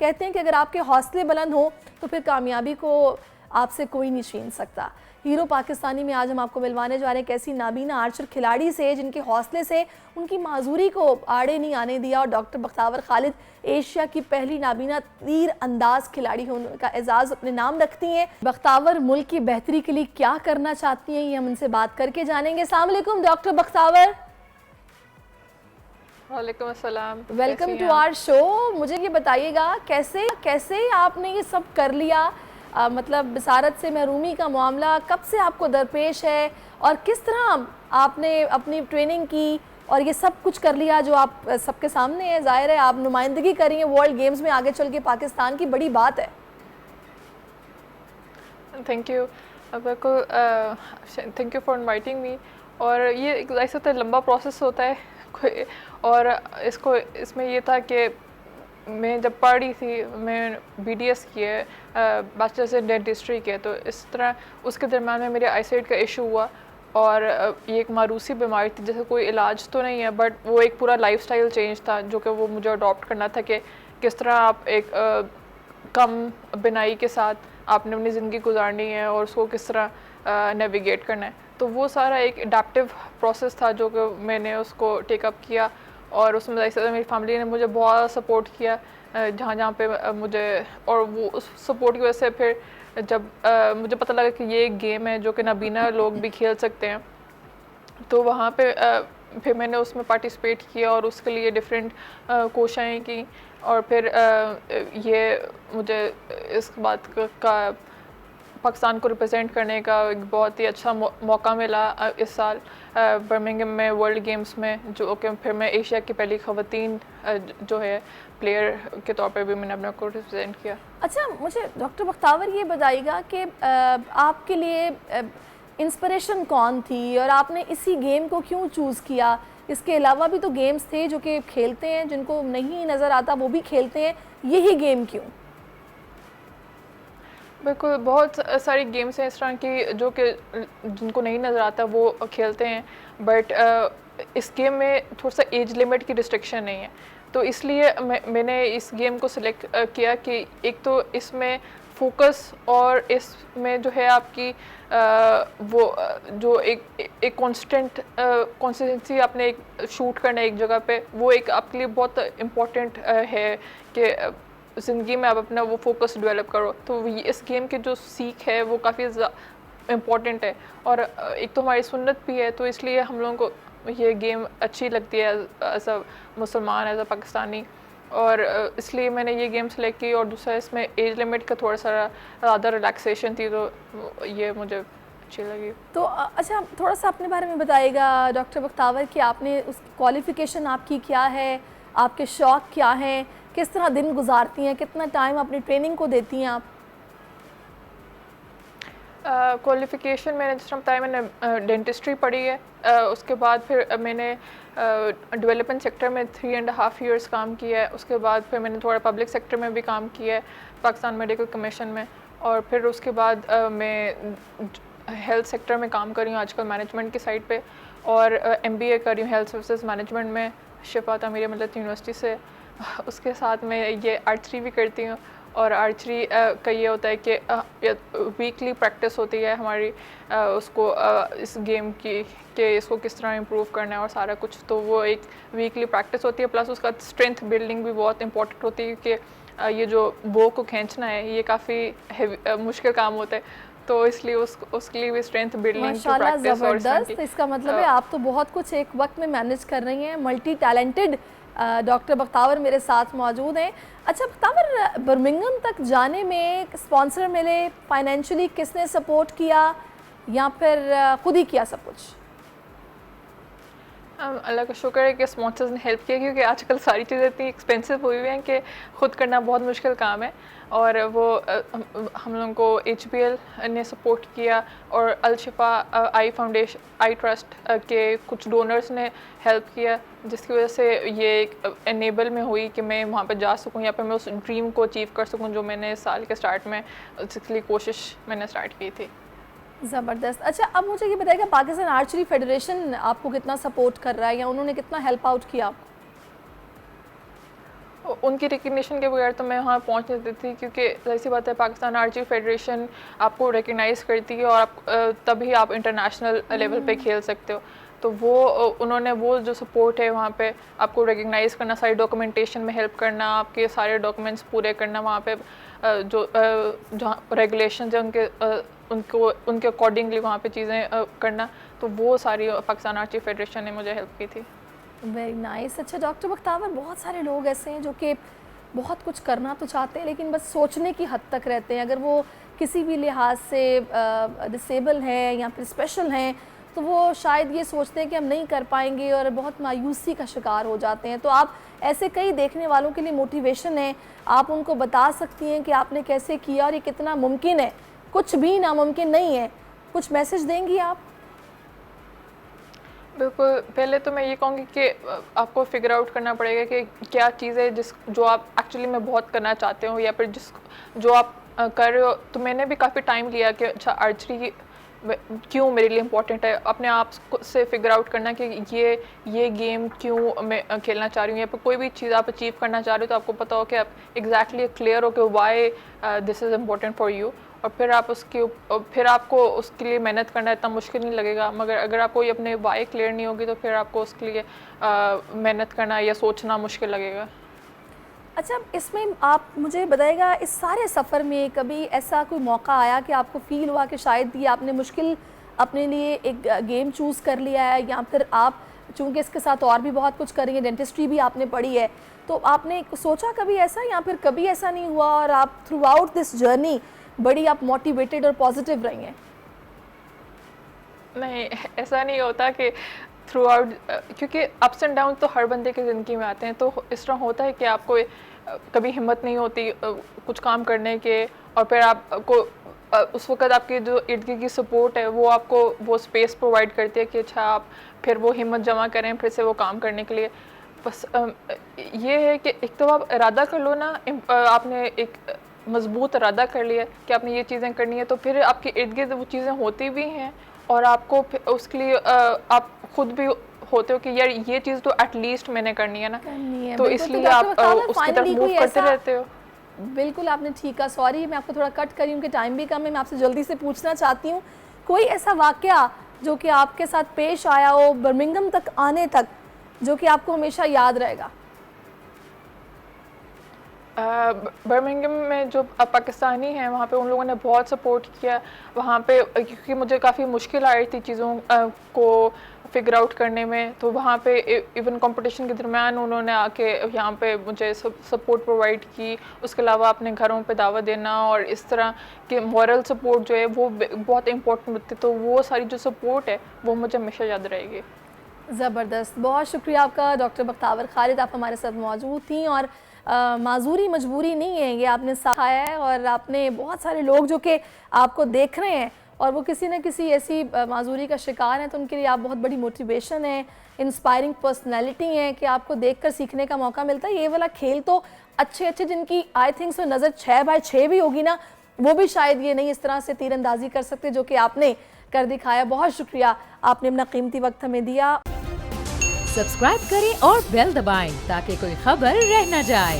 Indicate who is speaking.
Speaker 1: कहते हैं कि अगर आपके हौसले बुलंद हों तो फिर कामयाबी को आपसे कोई नहीं छीन सकता। हीरो पाकिस्तानी में आज हम आपको मिलवाने जा रहे हैं एक ऐसी नाबीना आर्चर खिलाड़ी से जिनके हौसले से उनकी माजूरी को आड़े नहीं आने दिया, और डॉक्टर बख्तावर खालिद एशिया की पहली नाबीना तीर अंदाज खिलाड़ी होने का एजाज़ अपने नाम रखती हैं। बख्तावर मुल्क की बेहतरी के लिए क्या करना चाहती हैं, ये हम उनसे बात करके जानेंगे। अस्सलाम वालेकुम डॉक्टर बख्तावर।
Speaker 2: वालेकुम अस्सलाम,
Speaker 1: वेलकम टू आवर शो। मुझे ये बताइएगा कैसे कैसे आपने ये सब कर लिया, मतलब बसारत से महरूमी का मामला कब से आपको दरपेश है और किस तरह आपने अपनी ट्रेनिंग की और ये सब कुछ कर लिया जो आप सबके सामने है। ज़ाहिर है आप नुमाइंदगी कर रही हैं वर्ल्ड गेम्स में, आगे चल के पाकिस्तान की बड़ी बात है।
Speaker 2: थैंक यू, बिल्कुल thank you for inviting me. और ये ऐसा तो लंबा प्रोसेस होता है और इसमें ये था कि मैं जब पढ़ रही थी, मैं BDS की है, बैचलर्स इन डेंटिस्ट्री के, तो इस तरह उसके दरम्यान में मेरे आईसाइट का इशू हुआ और ये एक मारूसी बीमारी थी जैसे कोई इलाज तो नहीं है, बट वो एक पूरा लाइफस्टाइल चेंज था जो कि वो मुझे अडॉप्ट करना था कि किस तरह आप एक कम बिनाई के साथ आपने अपनी ज़िंदगी गुजारनी है और उसको किस तरह नेविगेट करना है। तो वो सारा एक अडेप्टिव प्रोसेस था जो कि मैंने उसको टेकअप किया और उसमें ऐसा मेरी फैमिली ने मुझे बहुत सपोर्ट किया जहाँ पे मुझे, और वो उस सपोर्ट की वजह से फिर जब मुझे पता लगा कि ये एक गेम है जो कि नाबीना लोग भी खेल सकते हैं, तो वहाँ पे फिर मैंने उसमें पार्टिसिपेट किया और उसके लिए डिफरेंट कोशिशें की और फिर ये मुझे इस बात का पाकिस्तान को रिप्रेजेंट करने का एक बहुत ही अच्छा मौका मिला इस साल बर्मिंघम में वर्ल्ड गेम्स में, जो कि फिर मैं एशिया की पहली ख़वातीन जो है प्लेयर के तौर पे भी मैंने अपने को रिप्रेजेंट किया।
Speaker 1: अच्छा, मुझे डॉक्टर बख्तावर ये बताइएगा कि आपके लिए इंस्पिरेशन कौन थी और आपने इसी गेम को क्यों चूज़ किया? इसके अलावा भी तो गेम्स थे जो कि खेलते हैं, जिनको नहीं नज़र आता वो भी खेलते हैं, यही गेम क्यों?
Speaker 2: बिल्कुल, बहुत सारी गेम्स हैं इस तरह की जो कि जिनको नहीं नज़र आता वो खेलते हैं, बट इस गेम में थोड़ा सा एज लिमिट की रिस्ट्रिक्शन नहीं है, तो इसलिए मैंने इस गेम को सिलेक्ट किया कि एक तो इसमें फोकस और इसमें जो है आपकी वो जो एक कंसिस्टेंसी आपने एक शूट करना है एक जगह पे, वो एक आपके लिए बहुत इम्पोर्टेंट है कि ज़िंदगी में आप अपना वो फोकस डेवलप करो। तो इस गेम के जो सीख है वो काफ़ी इम्पॉर्टेंट है और एक तो हमारी सुन्नत भी है, तो इसलिए हम लोगों को ये गेम अच्छी लगती है एज अ मुसलमान, एज अ पाकिस्तानी, और इसलिए मैंने ये गेम सेलेक्ट की। और दूसरा इसमें एज लिमिट का थोड़ा सा ज़्यादा रिलैक्सेशन थी, तो ये मुझे अच्छी लगी।
Speaker 1: तो अच्छा, थोड़ा सा अपने बारे में बताइएगा डॉक्टर बख्तावर कि आपने उस क्वालिफ़िकेशन आपकी क्या है, आपके शौक़ क्या हैं, किस तरह दिन गुजारती हैं, कितना टाइम अपनी ट्रेनिंग को देती हैं आप?
Speaker 2: क्वालिफ़िकेशन मैंने जिस तरह बताया, मैंने डेंटिस्ट्री पढ़ी है, उसके बाद फिर मैंने डेवलपमेंट सेक्टर में 3.5 ईयर्स काम किया है, उसके बाद फिर मैंने थोड़ा पब्लिक सेक्टर में भी काम किया है पाकिस्तान मेडिकल कमीशन में, और फिर उसके बाद मैं हेल्थ सेक्टर में काम कर रही हूँ आजकल मैनेजमेंट की साइड पे, और MBA कर रही हूँ हेल्थ सर्विसेज मैनेजमेंट में शिफा तामीर मिल्लत यूनिवर्सिटी से। उसके साथ में ये आर्चरी भी करती हूँ, और आर्चरी का ये होता है कि वीकली प्रैक्टिस होती है हमारी उसको इस गेम की कि इसको किस तरह इम्प्रूव करना है और सारा कुछ, तो वो एक वीकली प्रैक्टिस होती है, प्लस उसका स्ट्रेंथ बिल्डिंग भी बहुत इंपॉर्टेंट होती है कि ये जो बो को खींचना है ये काफ़ी मुश्किल काम होता है, तो इसलिए उसके लिए भी स्ट्रेंथ बिल्डिंग की प्रैक्टिस। और
Speaker 1: ज़बरदस्त, इसका मतलब है आप तो बहुत कुछ एक वक्त में मैनेज कर रही हैं। मल्टी टैलेंटेड डॉक्टर बख्तावर मेरे साथ मौजूद हैं। अच्छा बख्तावर, बर्मिंघम तक जाने में स्पॉन्सर मिले, फाइनेंशियली किसने सपोर्ट किया या फिर खुद ही किया सब कुछ?
Speaker 2: अल्लाह का शुक्र है कि स्पॉन्सर्स ने हेल्प किया, क्योंकि आजकल सारी चीज़ें इतनी एक्सपेंसिव हुई हुई हैं कि ख़ुद करना बहुत मुश्किल काम है, और वो हम लोगों को HBL ने सपोर्ट किया और अल-शिफा आई फाउंडेशन, आई ट्रस्ट के कुछ डोनर्स ने हेल्प किया, जिसकी वजह से ये एक एनेबल में हुई कि मैं वहाँ पे जा सकूँ या फिर मैं उस ड्रीम को अचीव कर सकूँ जो मैंने इस साल के स्टार्ट में इसके लिए कोशिश मैंने स्टार्ट की थी।
Speaker 1: ज़बरदस्त। अच्छा, अब मुझे ये बताइएगा पाकिस्तान आर्चरी फेडरेशन आपको कितना सपोर्ट कर रहा है या उन्होंने कितना हेल्प आउट किया आपको?
Speaker 2: उनकी रिकग्निशन के बगैर तो मैं वहाँ पहुँच नहीं देती थी, क्योंकि ऐसी बात है पाकिस्तान आर्चरी फेडरेशन आपको रिकग्नाइज़ करती है और आप तभी आप इंटरनेशनल लेवल पे खेल सकते हो। तो वो उन्होंने वो जो सपोर्ट है वहाँ पे आपको रिकग्नाइज़ करना, सारी डॉक्यूमेंटेशन में हेल्प करना, आपके सारे डॉक्यूमेंट्स पूरे करना, वहाँ पे जो जहाँ रेगुलेशन है उनके अकॉर्डिंगली वहाँ पे चीज़ें करना, तो वो सारी पाकिस्तान आर्चरी फेडरेशन ने मुझे हेल्प की थी।
Speaker 1: Very nice. अच्छा डॉक्टर बख्तावर, बहुत सारे लोग ऐसे हैं जो कि बहुत कुछ करना तो चाहते हैं लेकिन बस सोचने की हद तक रहते हैं। अगर वो किसी भी लिहाज से डिसेबल हैं या फिर स्पेशल हैं तो वो शायद ये सोचते हैं कि हम नहीं कर पाएंगे और बहुत मायूसी का शिकार हो जाते हैं। तो आप ऐसे कई देखने वालों के लिए मोटिवेशन है, आप उनको बता सकती हैं कि आपने कैसे किया और ये कितना मुमकिन है, कुछ भी नामुमकिन नहीं है। कुछ मैसेज देंगी आप?
Speaker 2: बिल्कुल, पहले तो मैं ये कहूँगी कि आपको फिगर आउट करना पड़ेगा कि क्या चीज़ है जो आप एक्चुअली में बहुत करना चाहते हो, या फिर जो आप कर रहे हो। तो मैंने भी काफ़ी टाइम लिया कि अच्छा आर्चरी क्यों मेरे लिए इम्पोर्टेंट है, अपने आप से फिगर आउट करना कि ये गेम क्यों मैं खेलना चाह रही हूँ, या फिर कोई भी चीज़ आप अचीव करना चाह रहे हो तो आपको पता हो कि आप एग्जैक्टली क्लियर हो कि why this is important for you, और फिर आपको उसके लिए मेहनत करना इतना मुश्किल नहीं लगेगा। मगर अगर आपको ये अपने वाई क्लियर नहीं होगी तो फिर आपको उसके लिए मेहनत करना या सोचना मुश्किल लगेगा।
Speaker 1: अच्छा, इसमें आप मुझे बताइएगा, इस सारे सफ़र में कभी ऐसा कोई मौका आया कि आपको फ़ील हुआ कि शायद ये आपने मुश्किल अपने लिए एक गेम चूज़ कर लिया है, या फिर आप चूँकि इसके साथ और भी बहुत कुछ करेंगे, डेंटिस्ट्री भी आपने पढ़ी है, तो आपने सोचा कभी ऐसा, या फिर कभी ऐसा नहीं हुआ और आप थ्रू आउट दिस जर्नी बड़ी आप मोटिवेटेड और पॉजिटिव रही हैं?
Speaker 2: नहीं, ऐसा नहीं होता कि थ्रू आउट, क्योंकि अप्स एंड डाउन तो हर बंदे की ज़िंदगी में आते हैं। तो इस तरह होता है कि आपको कभी हिम्मत नहीं होती कुछ काम करने के, और फिर आपको उस वक़्त आपके जो इर्द गिर्द की सपोर्ट है वो आपको वो स्पेस प्रोवाइड करती है कि अच्छा आप फिर वो हिम्मत जमा करें फिर से वो काम करने के लिए। बस ये है कि एक तो आप इरादा कर लो ना, आपने एक मजबूत इरादा कर लिया कि आपने ये चीज़ें करनी है, तो फिर आपके इर्द गिर्द वो चीज़ें होती भी हैं, और आपको उसके लिए आप खुद भी होते हो कि यार ये चीज़ तो एटलीस्ट मैंने करनी है ना, तो इसलिए आप उसकी तरफ मूव करते रहते हो।
Speaker 1: बिल्कुल आपने ठीक कहा। सॉरी मैं आपको थोड़ा कट करी हूँ कि टाइम भी कम है, मैं आपसे जल्दी से पूछना चाहती हूँ, कोई ऐसा वाकया जो कि आपके साथ पेश आया हो बर्मिंघम तक आने तक, जो कि आपको हमेशा याद रहेगा?
Speaker 2: बर्मिंघम में जो पाकिस्तानी हैं वहाँ पे उन लोगों ने बहुत सपोर्ट किया वहाँ पे, क्योंकि मुझे काफ़ी मुश्किल आ रही थी चीज़ों को फिगर आउट करने में। तो वहाँ पे इवन कंपटीशन के दरमियान उन्होंने आके यहाँ पे मुझे सपोर्ट प्रोवाइड की। उसके अलावा अपने घरों पे दावत देना और इस तरह के मॉरल सपोर्ट जो है वो बहुत इंपॉर्टेंट होती है। तो वो सारी जो सपोर्ट है वो मुझे हमेशा याद रहेगी।
Speaker 1: ज़बरदस्त, बहुत शुक्रिया आपका डॉक्टर बख्तावर खालिद, आप हमारे साथ मौजूद थी। और माजूरी मजबूरी नहीं है, ये आपने सिखाया है, और आपने बहुत सारे लोग जो कि आपको देख रहे हैं और वो किसी न किसी ऐसी माजूरी का शिकार हैं, तो उनके लिए आप बहुत बड़ी मोटिवेशन है, इंस्पायरिंग पर्सनैलिटी हैं कि आपको देखकर सीखने का मौका मिलता है। ये वाला खेल तो अच्छे अच्छे जिनकी आई थिंक सो नज़र 6x6 भी होगी ना, वो भी शायद ये नहीं इस तरह से तीरंदाजी कर सकते जो कि आपने कर दिखाया। बहुत शुक्रिया, आपने अपना कीमती वक्त हमें दिया।
Speaker 3: सब्सक्राइब करें और बेल दबाएं ताकि कोई खबर रह न जाए।